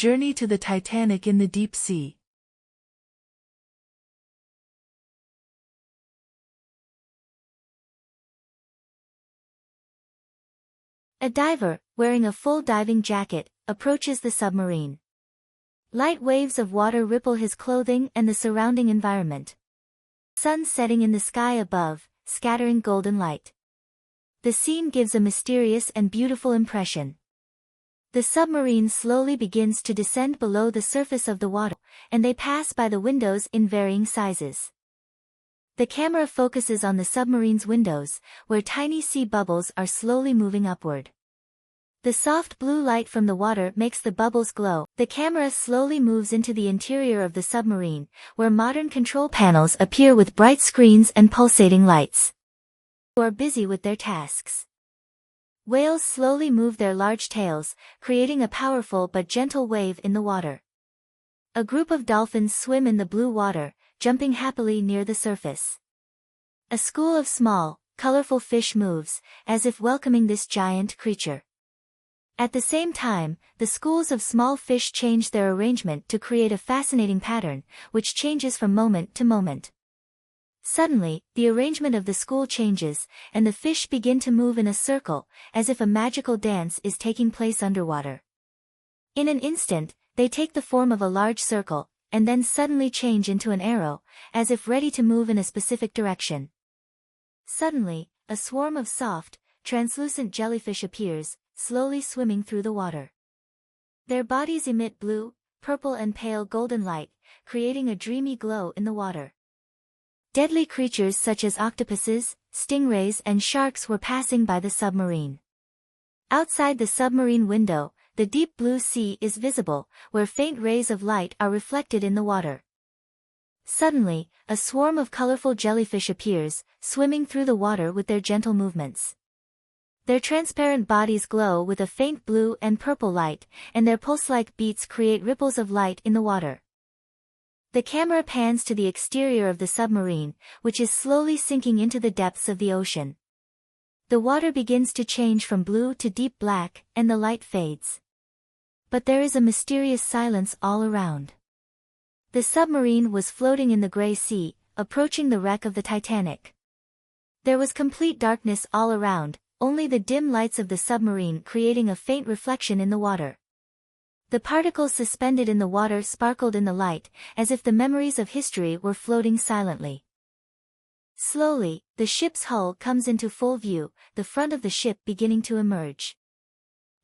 Journey to the Titanic in the deep sea. A diver, wearing a full diving jacket, approaches the submarine. Light waves of water ripple his clothing and the surrounding environment. Sun setting in the sky above, scattering golden light. The scene gives a mysterious and beautiful impression. The submarine slowly begins to descend below the surface of the water, and they pass by the windows in varying sizes. The camera focuses on the submarine's windows, where tiny sea bubbles are slowly moving upward. The soft blue light from the water makes the bubbles glow. The camera slowly moves into the interior of the submarine, where modern control panels appear with bright screens and pulsating lights. Who are busy with their tasks. Whales slowly move their large tails, creating a powerful but gentle wave in the water. A group of dolphins swim in the blue water, jumping happily near the surface. A school of small, colorful fish moves, as if welcoming this giant creature. At the same time, the schools of small fish change their arrangement to create a fascinating pattern, which changes from moment to moment. Suddenly, the arrangement of the school changes, and the fish begin to move in a circle, as if a magical dance is taking place underwater. In an instant, they take the form of a large circle, and then suddenly change into an arrow, as if ready to move in a specific direction. Suddenly, a swarm of soft, translucent jellyfish appears, slowly swimming through the water. Their bodies emit blue, purple and pale golden light, creating a dreamy glow in the water. Deadly creatures such as octopuses, stingrays and sharks were passing by the submarine. Outside the submarine window, the deep blue sea is visible, where faint rays of light are reflected in the water. Suddenly, a swarm of colorful jellyfish appears, swimming through the water with their gentle movements. Their transparent bodies glow with a faint blue and purple light, and their pulse-like beats create ripples of light in the water. The camera pans to the exterior of the submarine, which is slowly sinking into the depths of the ocean. The water begins to change from blue to deep black, and the light fades. But there is a mysterious silence all around. The submarine was floating in the gray sea, approaching the wreck of the Titanic. There was complete darkness all around, only the dim lights of the submarine creating a faint reflection in the water. The particles suspended in the water sparkled in the light, as if the memories of history were floating silently. Slowly, the ship's hull comes into full view, the front of the ship beginning to emerge.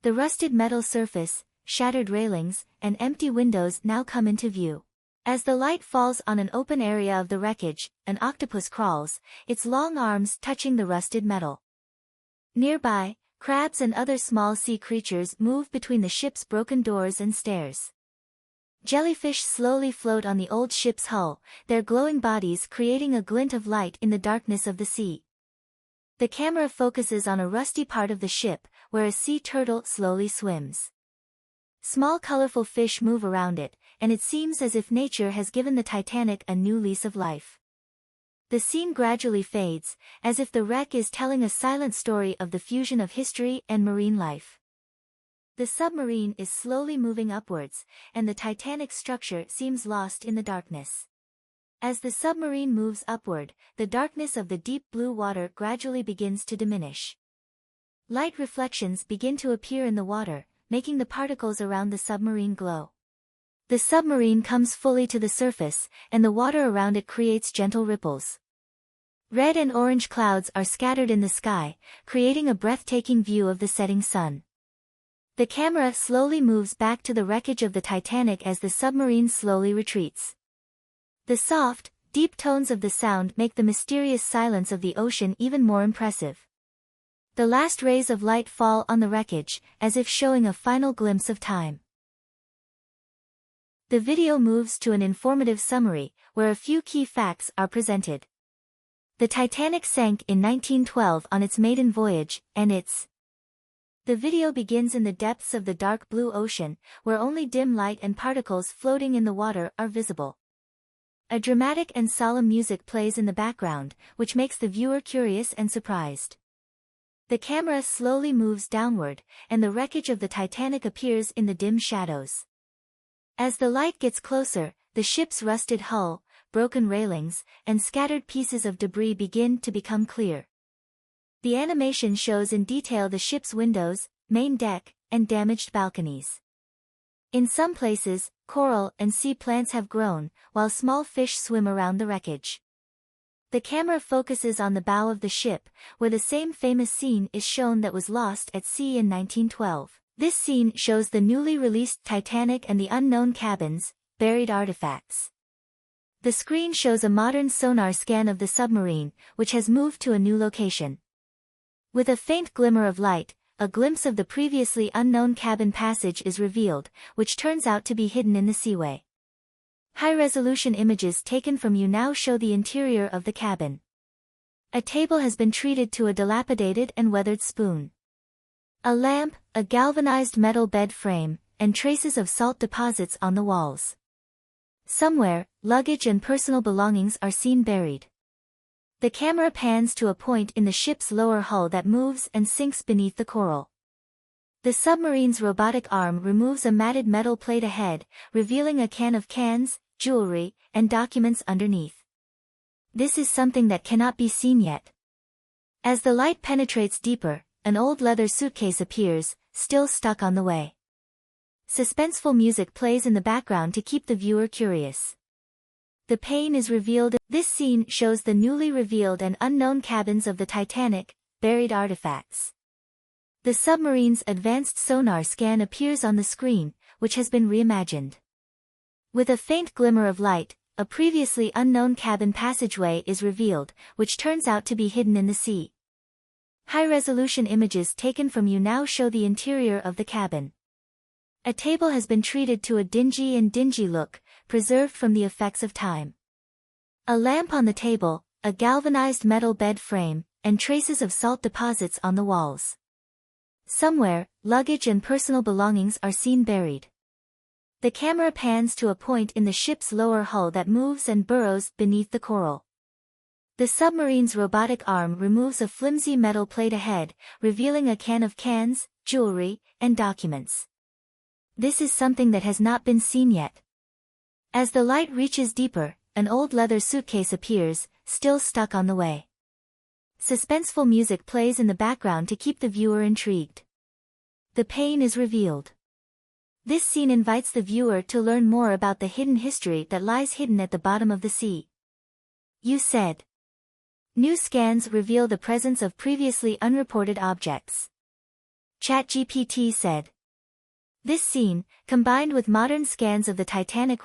The rusted metal surface, shattered railings, and empty windows now come into view. As the light falls on an open area of the wreckage, an octopus crawls, its long arms touching the rusted metal. Nearby, crabs and other small sea creatures move between the ship's broken doors and stairs. Jellyfish slowly float on the old ship's hull, their glowing bodies creating a glint of light in the darkness of the sea. The camera focuses on a rusty part of the ship, where a sea turtle slowly swims. Small colorful fish move around it, and it seems as if nature has given the Titanic a new lease of life. The scene gradually fades, as if the wreck is telling a silent story of the fusion of history and marine life. The submarine is slowly moving upwards, and the Titanic's structure seems lost in the darkness. As the submarine moves upward, the darkness of the deep blue water gradually begins to diminish. Light reflections begin to appear in the water, making the particles around the submarine glow. The submarine comes fully to the surface, and the water around it creates gentle ripples. Red and orange clouds are scattered in the sky, creating a breathtaking view of the setting sun. The camera slowly moves back to the wreckage of the Titanic as the submarine slowly retreats. The soft, deep tones of the sound make the mysterious silence of the ocean even more impressive. The last rays of light fall on the wreckage, as if showing a final glimpse of time. The video moves to an informative summary, where a few key facts are presented. The Titanic sank in 1912 on its maiden voyage, and The video begins in the depths of the dark blue ocean, where only dim light and particles floating in the water are visible. A dramatic and solemn music plays in the background, which makes the viewer curious and surprised. The camera slowly moves downward, and the wreckage of the Titanic appears in the dim shadows. As the light gets closer, the ship's rusted hull, broken railings, and scattered pieces of debris begin to become clear. The animation shows in detail the ship's windows, main deck, and damaged balconies. In some places, coral and sea plants have grown, while small fish swim around the wreckage. The camera focuses on the bow of the ship, where the same famous scene is shown that was lost at sea in 1912. This scene shows the newly released Titanic and the unknown cabins, buried artifacts. The screen shows a modern sonar scan of the submarine, which has moved to a new location. With a faint glimmer of light, a glimpse of the previously unknown cabin passage is revealed, which turns out to be hidden in the seaway. High-resolution images taken from you now show the interior of the cabin. A table has been treated to a dilapidated and weathered spoon. A lamp, a galvanized metal bed frame, and traces of salt deposits on the walls. Somewhere, luggage and personal belongings are seen buried. The camera pans to a point in the ship's lower hull that moves and sinks beneath the coral. The submarine's robotic arm removes a matted metal plate ahead, revealing a can of cans, jewelry, and documents underneath. This is something that cannot be seen yet. As the light penetrates deeper, an old leather suitcase appears, still stuck on the way. Suspenseful music plays in the background to keep the viewer curious. The pane is revealed. This scene shows the newly revealed and unknown cabins of the Titanic, buried artifacts. The submarine's advanced sonar scan appears on the screen, which has been reimagined. With a faint glimmer of light, a previously unknown cabin passageway is revealed, which turns out to be hidden in the sea. High-resolution images taken from you now show the interior of the cabin. A table has been treated to a dingy look, preserved from the effects of time. A lamp on the table, a galvanized metal bed frame, and traces of salt deposits on the walls. Somewhere, luggage and personal belongings are seen buried. The camera pans to a point in the ship's lower hull that moves and burrows beneath the coral. The submarine's robotic arm removes a flimsy metal plate ahead, revealing a can of cans, jewelry, and documents. This is something that has not been seen yet. As the light reaches deeper, an old leather suitcase appears, still stuck on the way. Suspenseful music plays in the background to keep the viewer intrigued. The pane is revealed. This scene invites the viewer to learn more about the hidden history that lies hidden at the bottom of the sea. You said. New scans reveal the presence of previously unreported objects. ChatGPT said. This scene, combined with modern scans of the Titanic wreck,